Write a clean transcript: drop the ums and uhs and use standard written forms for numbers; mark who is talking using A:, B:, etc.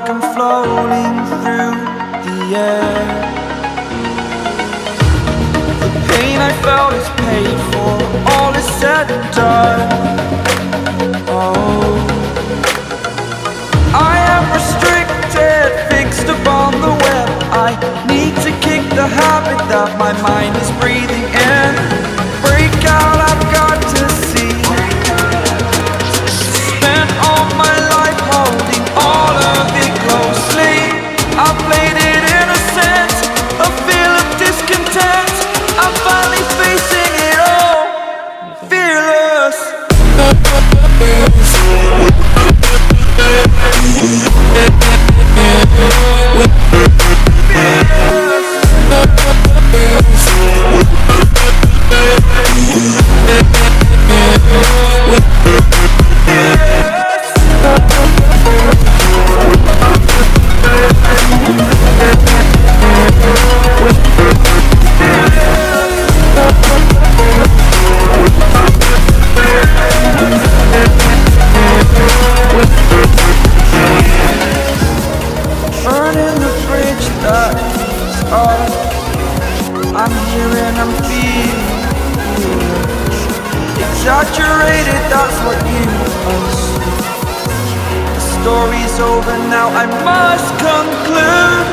A: like I'm floating through the air. The pain I felt is paid for, all is said and done. Oh, I am restricted, fixed upon the web. I need to kick the habit that my mind is breathing in. Break out, I've got to see. Spent all my life holding all of it closely. I played it innocent, a feel of discontent. I'm finally facing it all, fearless. Burning the bridge that is us. I'm here and I'm feeling exaggerated, that's what you assume. The story's over now, I must conclude.